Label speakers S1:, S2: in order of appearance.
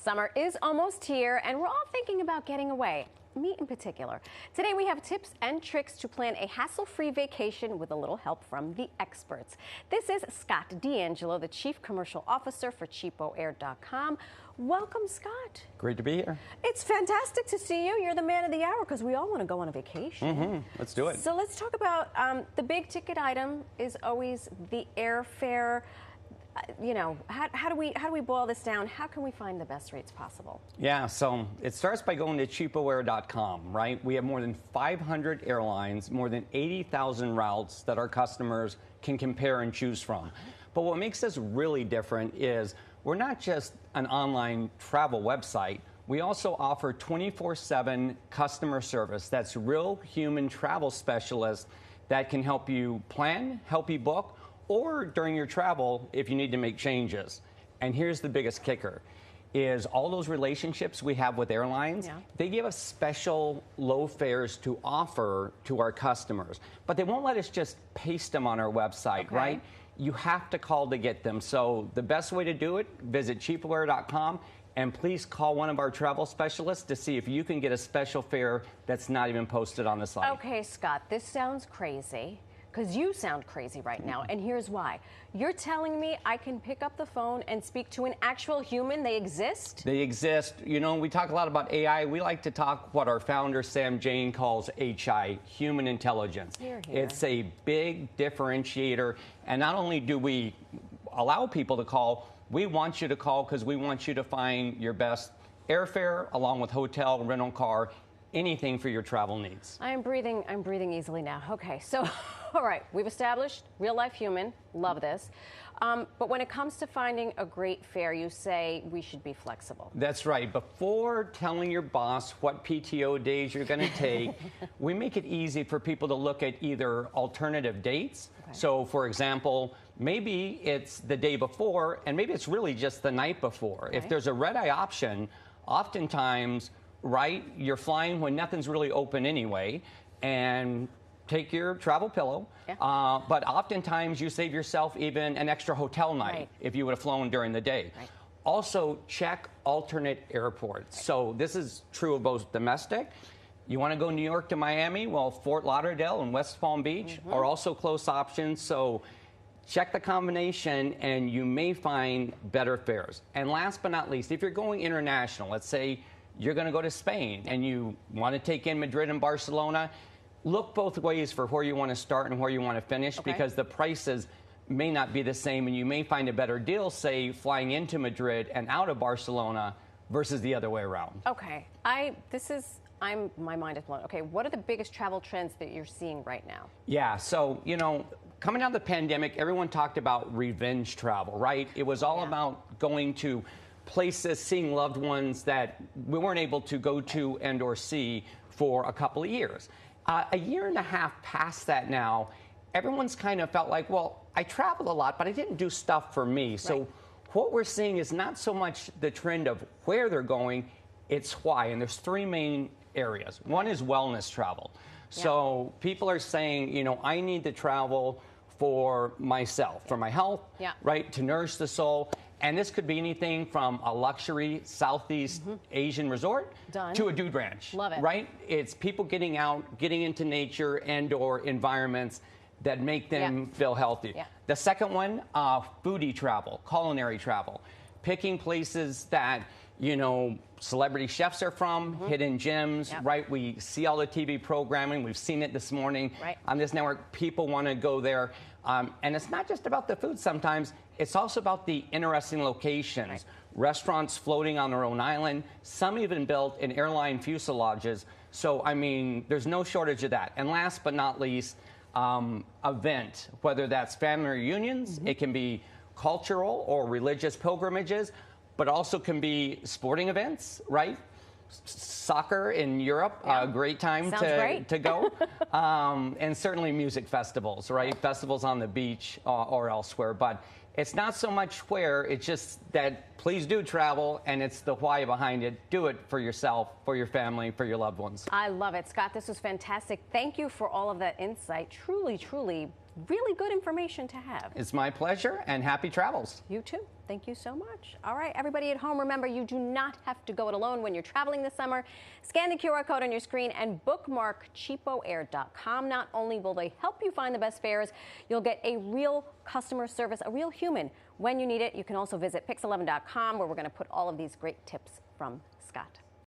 S1: Summer is almost here, and we're all thinking about getting away. Me in particular. Today we have tips and tricks to plan a hassle-free vacation with a little help from the experts. This is Scott Deangelo, the Chief Commercial Officer for CheapOair.com. Welcome, Scott.
S2: Great to be here.
S1: It's fantastic to see you. You're the man of the hour because we all want to go on a vacation.
S2: Let's do it.
S1: So let's talk about the big ticket item is always the airfare. You know, how do we boil this down? How can we find the best rates possible?
S2: Yeah, so it starts by going to CheapOair.com, right? We have more than 500 airlines, more than 80,000 routes that our customers can compare and choose from. But what makes us really different is we're not just an online travel website. We also offer 24/7 customer service. That's real human travel specialists that can help you plan, help you book, or during your travel if you need to make changes. And here's the biggest kicker, is all those relationships we have with airlines, they give us special low fares to offer to our customers. But they won't let us just paste them on our website, right? You have to call to get them. So the best way to do it, visit CheapOair.com and please call one of our travel specialists to see if you can get a special fare that's not even posted on the site.
S1: Okay, Scott, this sounds crazy. Because you sound crazy right now, and here's why. You're telling me I can pick up the phone and speak to an actual human? They exist?
S2: They exist. You know, we talk a lot about AI. We like to talk what our founder, Sam Jain, calls HI, human intelligence.
S1: Hear.
S2: It's a big differentiator. And not only do we allow people to call, we want you to call because we want you to find your best airfare along with hotel, rental car, anything for your travel needs.
S1: I'm breathing easily now. Okay, so, all right, we've established real life human, love this. But when it comes to finding a great fare, you say we should be flexible.
S2: That's right. Before telling your boss what PTO days you're going to take, we make it easy for people to look at either alternative dates. So, for example, maybe it's the day before, and maybe it's really just the night before. If there's a red-eye option, oftentimes, right, you're flying when nothing's really open anyway, and take your travel pillow. But oftentimes you save yourself even an extra hotel night if you would have flown during the day. Also, check alternate airports. So this is true of both domestic. You want to go New York to Miami? Well, Fort Lauderdale and West Palm Beach are also close options. So check the combination and you may find better fares. And last but not least, if you're going international, let's say you're going to go to Spain and you want to take in Madrid and Barcelona, look both ways for where you want to start and where you want to finish because the prices may not be the same and you may find a better deal, say, flying into Madrid and out of Barcelona versus the other way around.
S1: Okay. My mind is blown. Okay, what are the biggest travel trends that you're seeing right now?
S2: Yeah, so, you know, coming out of the pandemic, everyone talked about revenge travel, right? It was all about going to places, seeing loved ones that we weren't able to go to and or see for a couple of years. A year and a half past that now, everyone's kind of felt like, well, I traveled a lot, but I didn't do stuff for me. So what we're seeing is not so much the trend of where they're going, it's why. And there's three main areas. One is wellness travel. So people are saying, you know, I need to travel for myself, for my health, right, to nourish the soul. And this could be anything from a luxury Southeast Asian resort to a dude ranch.
S1: Love it.
S2: Right? It's people getting out, getting into nature and or environments that make them feel healthy. The second one, foodie travel, culinary travel. Picking places that, you know, celebrity chefs are from, hidden gems, right? We see all the TV programming. We've seen it this morning on this network. People want to go there. And it's not just about the food sometimes. It's also about the interesting locations. Restaurants floating on their own island. Some even built in airline fuselages. So, I mean, there's no shortage of that. And last but not least, event, whether that's family reunions, it can be cultural or religious pilgrimages, but also can be sporting events, right? Soccer in Europe, a great time to go. And certainly music festivals, right? Festivals on the beach or elsewhere. But it's not so much where, it's just that please do travel, and it's the why behind it. Do it for yourself, for your family, for your loved ones.
S1: I love it. Scott, this was fantastic. Thank you for all of that insight. Truly, truly really good information to have.
S2: It's my pleasure, and happy travels.
S1: You too. Thank you so much. All right, everybody at home, remember, you do not have to go it alone when you're traveling this summer. Scan the QR code on your screen and bookmark CheapOair.com. Not only will they help you find the best fares, you'll get a real customer service, a real human when you need it. You can also visit Pix11.com, where we're going to put all of these great tips from Scott.